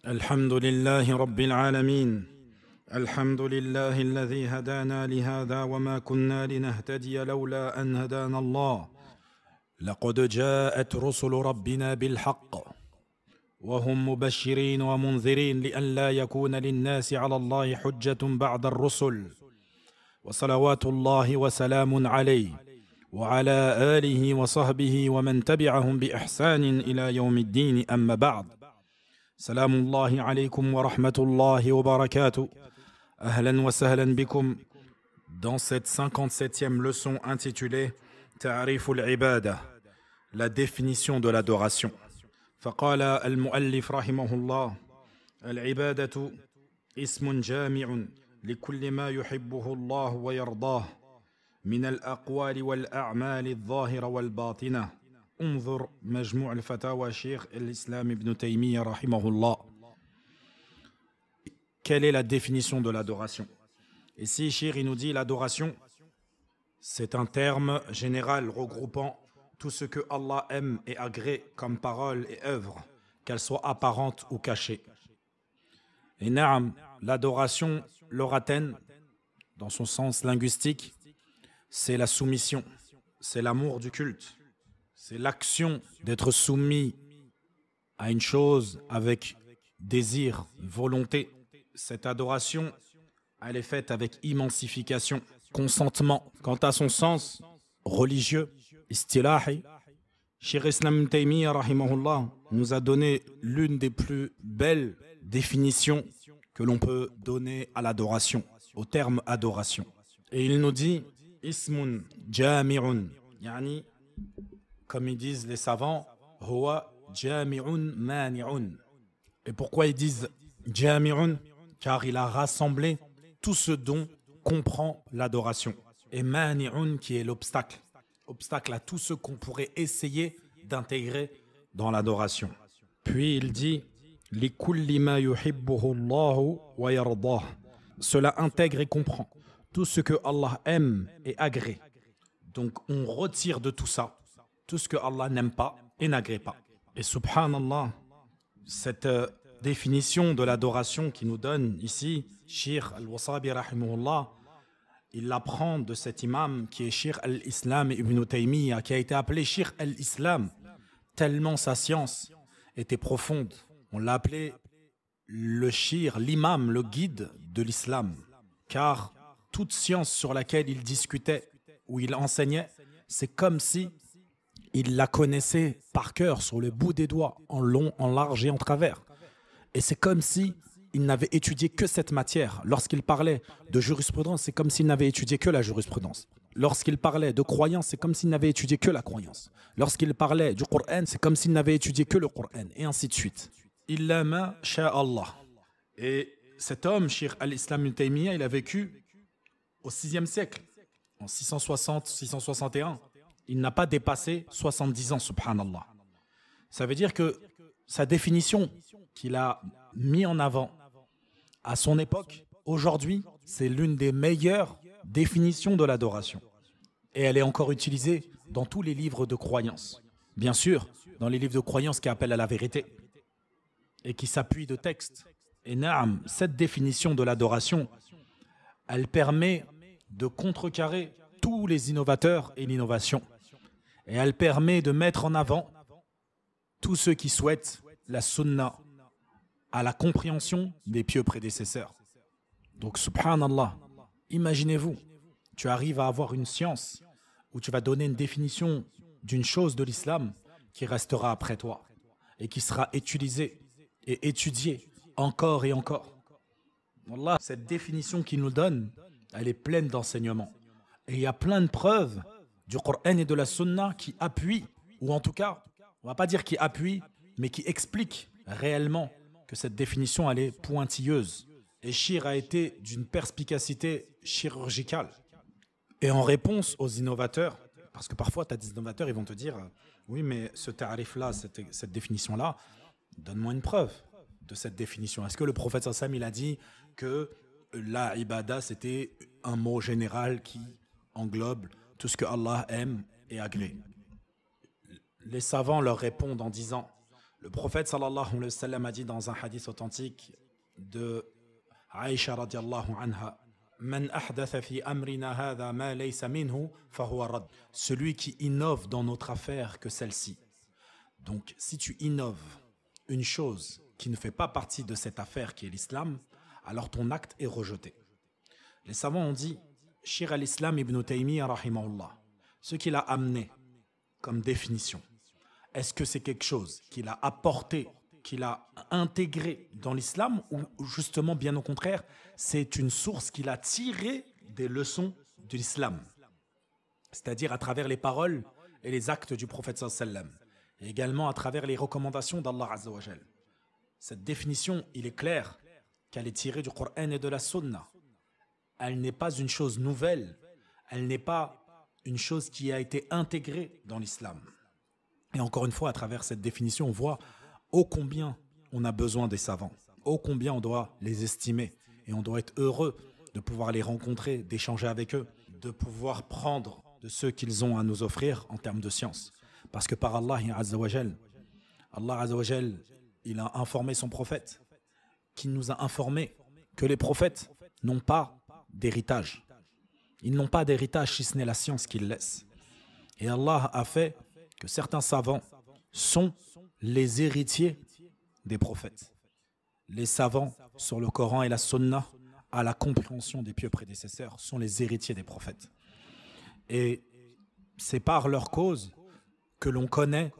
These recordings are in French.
الحمد لله رب العالمين. الحمد لله الذي هدانا لهذا وما كنا لنهتدي لولا أن هدانا الله. لقد جاءت رسل ربنا بالحق وهم مبشرين ومنذرين لئلا يكون للناس على الله حجة بعد الرسل. وصلوات الله وسلام عليه وعلى آله وصحبه ومن تبعهم بإحسان إلى يوم الدين. أما بعد. سلام الله عليكم ورحمة الله وبركاته. أهلا وسهلا بكم dans cette 57e leçon intitulée تعريف العبادة, la définition de l'adoration. فقال المؤلف رحمه الله: العبادة اسم جامع لكل ما يحبه الله ويرضاه من الأقوال والأعمال الظاهرة والباطنة. انظر مجموع الفتاوى شيخ الإسلام ابن تيمية رحمه الله. Quelle est la définition de l'adoration? Ici, Shir, il nous dit l'adoration, c'est un terme général regroupant tout ce que Allah aime et agrée comme parole et œuvre, qu'elles soient apparentes ou cachées. Et na'am, l'adoration loratène, dans son sens linguistique, c'est la soumission, c'est l'amour du culte, c'est l'action d'être soumis à une chose avec désir, volonté. Cette adoration, elle est faite avec immensification, consentement. Quant à son sens religieux, istilahi, Cheikh Islam Taymiyyah rahimahullah nous a donné l'une des plus belles définitions que l'on peut donner à l'adoration, au terme adoration. Et il nous dit ismun jami'un, yani, comme ils disent les savants, huwa jami'un mani'un. Et pourquoi ils disent jami'un? Car il a rassemblé tout ce dont comprend l'adoration. Et mani'un, qui est l'obstacle. Obstacle à tout ce qu'on pourrait essayer d'intégrer dans l'adoration. Puis il dit likulli ma yuhibbuhu Allahu wa yardah. Cela intègre et comprend tout ce que Allah aime et agrée. Donc on retire de tout ça tout ce que Allah n'aime pas et n'agrée pas. Et subhanallah, cette définition de l'adoration qui nous donne ici Cheikh al-Wasabi rahimahullah, il l'apprend de cet imam qui est Cheikh al-Islam ibn Taymiyyah, qui a été appelé Cheikh al-Islam tellement sa science était profonde. On l'a appelé le Cheikh, l'imam, le guide de l'islam, car toute science sur laquelle il discutait ou il enseignait, c'est comme si il la connaissait par cœur, sur le bout des doigts, en long, en large et en travers. Et c'est comme si il n'avait étudié que cette matière. Lorsqu'il parlait de jurisprudence, c'est comme s'il n'avait étudié que la jurisprudence. Lorsqu'il parlait de croyance, c'est comme s'il n'avait étudié que la croyance. Lorsqu'il parlait du Coran, c'est comme s'il n'avait étudié que le Coran, et ainsi de suite. Illa ma sha'Allah. Et cet homme, Cheikh al-Islam ibn Taymiyyah, il a vécu au 6e siècle, en 660-661. Il n'a pas dépassé 70 ans, subhanallah. Ça veut dire que sa définition qu'il a mis en avant à son époque, aujourd'hui, c'est l'une des meilleures définitions de l'adoration. Et elle est encore utilisée dans tous les livres de croyance. Bien sûr, dans les livres de croyance qui appellent à la vérité et qui s'appuient de textes. Et naam, cette définition de l'adoration, elle permet de contrecarrer tous les innovateurs et l'innovation. Et elle permet de mettre en avant tous ceux qui souhaitent la sunna à la compréhension des pieux prédécesseurs. Donc, subhanallah, imaginez-vous, tu arrives à avoir une science où tu vas donner une définition d'une chose de l'islam qui restera après toi et qui sera utilisée et étudiée encore et encore. Wallah, cette définition qu'il nous donne, elle est pleine d'enseignements. Et il y a plein de preuves du Coran et de la Sunna qui appuient, ou en tout cas, on ne va pas dire qui appuient, mais qui expliquent réellement que cette définition, elle est pointilleuse. Et Shir a été d'une perspicacité chirurgicale. Et en réponse aux innovateurs, parce que parfois, tu as des innovateurs, ils vont te dire oui, mais ce tarif-là, cette définition-là, donne-moi une preuve de cette définition. Est-ce que le prophète sallam, il a dit que la ibada, c'était un mot général qui englobe tout ce que Allah aime et agrée? Les savants leur répondent en disant Le prophète sallallahu alayhi wa sallam a dit dans un hadith authentique de Aïcha radiallahu anha, Man ahdatha fi amrina hadha ma laysa minhu fahuwa rad. Celui qui innove dans notre affaire que celle-ci. Donc si tu innoves une chose qui ne fait pas partie de cette affaire qui est l'islam, alors ton acte est rejeté. Les savants ont dit, Shir al-Islam ibn Taymiyyah rahimahullah, ce qu'il a amené comme définition, est-ce que c'est quelque chose qu'il a apporté, qu'il a intégré dans l'islam, ou justement, bien au contraire, c'est une source qu'il a tirée des leçons de l'islam, c'est-à-dire à travers les paroles et les actes du prophète sallallahu alayhi wa sallam, et également à travers les recommandations d'Allah azza wa jal. Cette définition, il est clair qu'elle est tirée du Coran et de la Sunna. Elle n'est pas une chose nouvelle, elle n'est pas une chose qui a été intégrée dans l'islam. Et encore une fois, à travers cette définition, on voit ô combien on a besoin des savants, ô combien on doit les estimer, et on doit être heureux de pouvoir les rencontrer, d'échanger avec eux, de pouvoir prendre de ce qu'ils ont à nous offrir en termes de science. Parce que par Allah Azza wa Jal, il a informé son prophète, qui nous a informé que les prophètes n'ont pas d'héritage. Ils n'ont pas d'héritage si ce n'est la science qu'ils laissent. Et Allah a fait que certains savants sont les héritiers des prophètes. Les savants sur le Coran et la Sunna, à la compréhension des pieux prédécesseurs, sont les héritiers des prophètes. Et c'est par leur cause que l'on connaît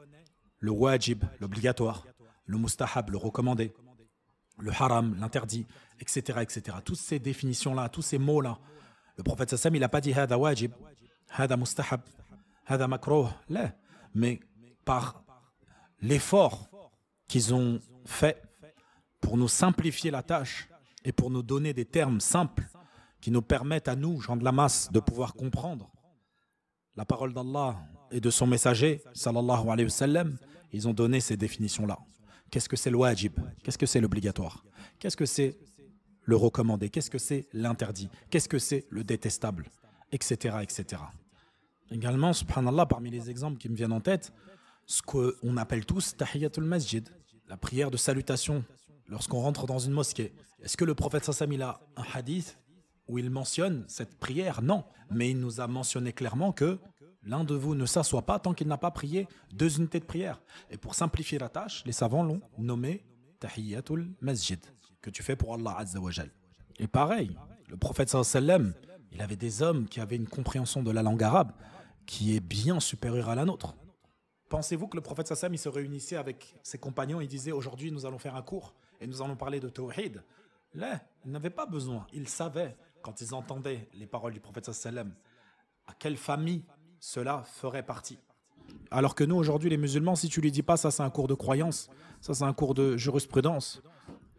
le wajib, l'obligatoire, le mustahab, le recommandé, le haram, l'interdit, etc., etc. Toutes ces définitions-là, tous ces mots-là, le prophète sallam, il n'a pas dit hada wajib, hada mustahab, hada makruh, là. Mais par l'effort qu'ils ont fait pour nous simplifier la tâche et pour nous donner des termes simples qui nous permettent à nous, gens de la masse, de pouvoir comprendre la parole d'Allah et de son messager, sallallahu alayhi wa sallam, ils ont donné ces définitions-là. Qu'est-ce que c'est le wajib? Qu'est-ce que c'est l'obligatoire? Qu'est-ce que c'est le recommandé? Qu'est-ce que c'est l'interdit? Qu'est-ce que c'est le détestable? Etc., etc. Également, subhanallah, parmi les exemples qui me viennent en tête, ce qu'on appelle tous tahiyatul masjid, la prière de salutation lorsqu'on rentre dans une mosquée. Est-ce que le prophète sallam a un hadith où il mentionne cette prière? Non, mais il nous a mentionné clairement que l'un de vous ne s'assoit pas tant qu'il n'a pas prié 2 unités de prière. Et pour simplifier la tâche, les savants l'ont nommé tahiyatul masjid, que tu fais pour Allah azza wa jal. Et pareil, le prophète sallam, il avait des hommes qui avaient une compréhension de la langue arabe qui est bien supérieure à la nôtre. Pensez-vous que le prophète sallam, il se réunissait avec ses compagnons et disait aujourd'hui nous allons faire un cours et nous allons parler de tawhid? Là, ils n'avaient pas besoin. Ils savaient, quand ils entendaient les paroles du prophète sallam, à quelle famille cela ferait partie. Alors que nous, aujourd'hui, les musulmans, si tu lui dis pas ça c'est un cours de croyance, ça c'est un cours de jurisprudence,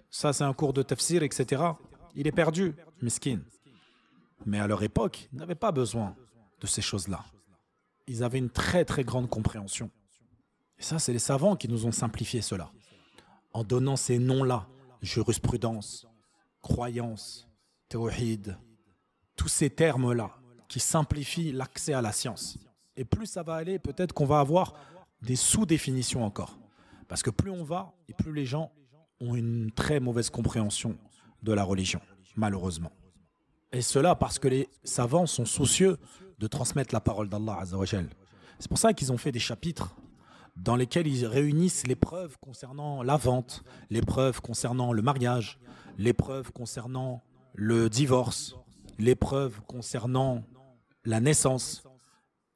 ça c'est un cours de tafsir, etc., il est perdu, miskin. Mais à leur époque, ils n'avaient pas besoin de ces choses-là. Ils avaient une très très grande compréhension. Et ça, c'est les savants qui nous ont simplifié cela. En donnant ces noms-là, jurisprudence, croyance, tawhid, tous ces termes-là qui simplifient l'accès à la science. Et plus ça va aller, peut-être qu'on va avoir des sous-définitions encore. Parce que plus on va, et plus les gens ont une très mauvaise compréhension de la religion, malheureusement. Et cela parce que les savants sont soucieux de transmettre la parole d'Allah Azza wa Jal. C'est pour ça qu'ils ont fait des chapitres dans lesquels ils réunissent les preuves concernant la vente, les preuves concernant le mariage, les preuves concernant le divorce, les preuves concernant la naissance.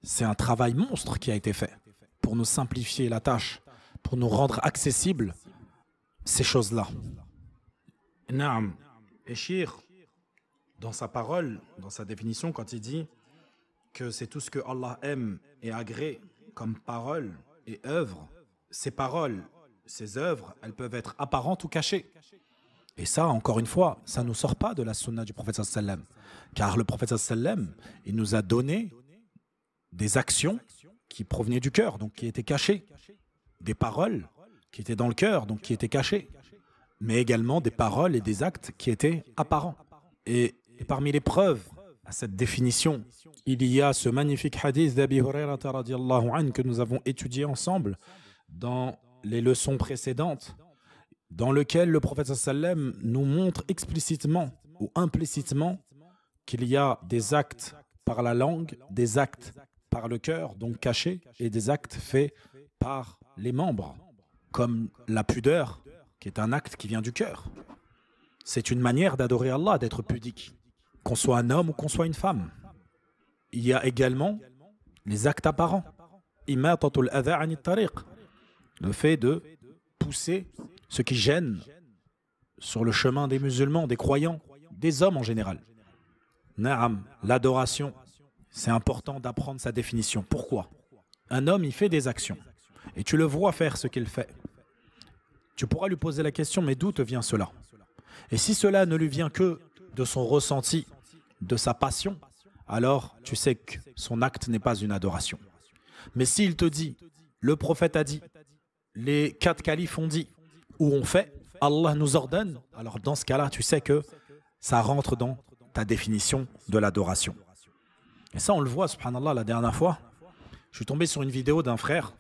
C'est un travail monstre qui a été fait pour nous simplifier la tâche, pour nous rendre accessibles ces choses-là. Naam. Et Shir, dans sa parole, dans sa définition, quand il dit que c'est tout ce que Allah aime et agrée comme parole et œuvre, ces paroles, ces œuvres, elles peuvent être apparentes ou cachées. Et ça, encore une fois, ça ne nous sort pas de la sunna du prophète sallam. Car le prophète sallam, il nous a donné des actions qui provenaient du cœur, donc qui étaient cachées. Des paroles qui étaient dans le cœur, donc qui étaient cachées. Mais également des paroles et des actes qui étaient apparents. Et parmi les preuves à cette définition, il y a ce magnifique hadith d'Abi Hurayrata radiyallahu anhu que nous avons étudié ensemble dans les leçons précédentes, dans lequel le prophète sallam nous montre explicitement ou implicitement qu'il y a des actes par la langue, des actes par le cœur, donc cachés, et des actes faits par les membres, comme la pudeur, qui est un acte qui vient du cœur. C'est une manière d'adorer Allah, d'être pudique, qu'on soit un homme ou qu'on soit une femme. Il y a également les actes apparents. Imatatul adha anit tariq, le fait de pousser ce qui gêne sur le chemin des musulmans, des croyants, des hommes en général. Na'am, l'adoration, c'est important d'apprendre sa définition. Pourquoi? Un homme, il fait des actions et tu le vois faire ce qu'il fait. Tu pourras lui poser la question, mais d'où te vient cela? Et si cela ne lui vient que de son ressenti, de sa passion, alors tu sais que son acte n'est pas une adoration. Mais s'il te dit, le prophète a dit, les 4 califes ont dit, ou on fait, Allah nous ordonne, alors dans ce cas-là, tu sais que ça rentre dans ta définition de l'adoration. Et ça, on le voit, subhanallah, la dernière fois, je suis tombé sur une vidéo d'un frère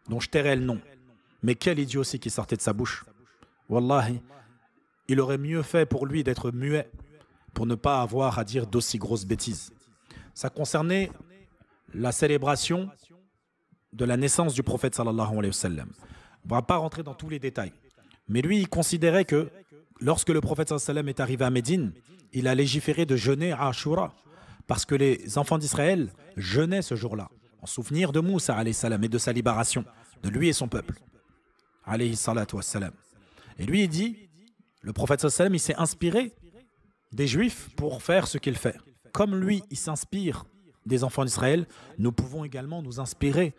dont je tairai le nom. Mais quel idiot aussi qui sortait de sa bouche. Wallahi, il aurait mieux fait pour lui d'être muet pour ne pas avoir à dire d'aussi grosses bêtises. Ça concernait la célébration de la naissance du prophète sallallahu alayhi wa sallam. On ne va pas rentrer dans tous les détails. Mais lui, il considérait que lorsque le prophète sallallahu alayhi wa sallam est arrivé à Médine, il a légiféré de jeûner à Ashura parce que les enfants d'Israël jeûnaient ce jour-là en souvenir de Moussa alayhi salam et de sa libération, de lui et son peuple. Alayhi salatu wassalam. Et lui, il dit, le prophète sallallahu alayhi wa sallam, il s'est inspiré des Juifs pour faire ce qu'il fait. Comme lui, il s'inspire des enfants d'Israël, nous pouvons également nous inspirer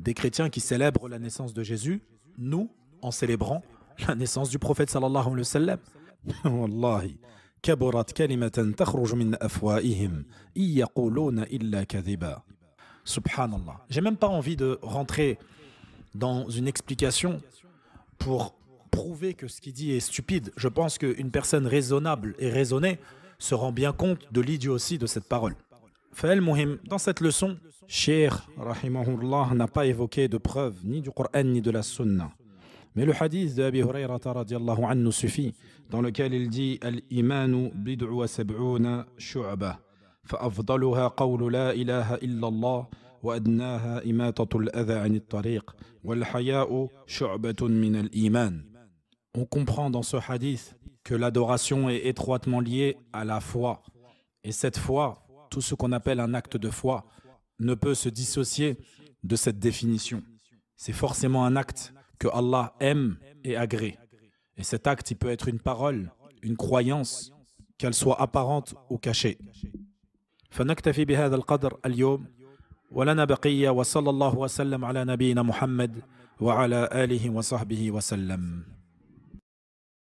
des chrétiens qui célèbrent la naissance de Jésus, nous, en célébrant la naissance du prophète sallallahu alayhi wa sallam. Wallahi, kaburat kalimatan takhruj min afwaihim, yaquluna illa kadhiba. Subhanallah. J'ai même pas envie de rentrer dans une explication pour prouver que ce qu'il dit est stupide. Je pense qu'une personne raisonnable et raisonnée se rend bien compte de l'idiotie de cette parole. Dans cette leçon, Cheikh rahimahullah n'a pas évoqué de preuve ni du Coran ni de la Sunna. Mais le hadith de Abi Hurayrata radiyallahu anhu suffit, dans lequel il dit Al-imanu bid'u wa sab'una shu'bah, fa'afdaluha qawlu la ilaha illa Allah, wa adnaha imatatul adha anit tariq, wal haya'u shu'batun min al-iman. On comprend dans ce hadith que l'adoration est étroitement liée à la foi. Et cette foi, tout ce qu'on appelle un acte de foi, ne peut se dissocier de cette définition. C'est forcément un acte que Allah aime et agrée. Et cet acte, il peut être une parole, une croyance, qu'elle soit apparente ou cachée. فنكتفي بهذا القدر اليوم ولنا بقية وصلى الله وسلم على نبينا محمد وعلى آله وصحبه وسلم.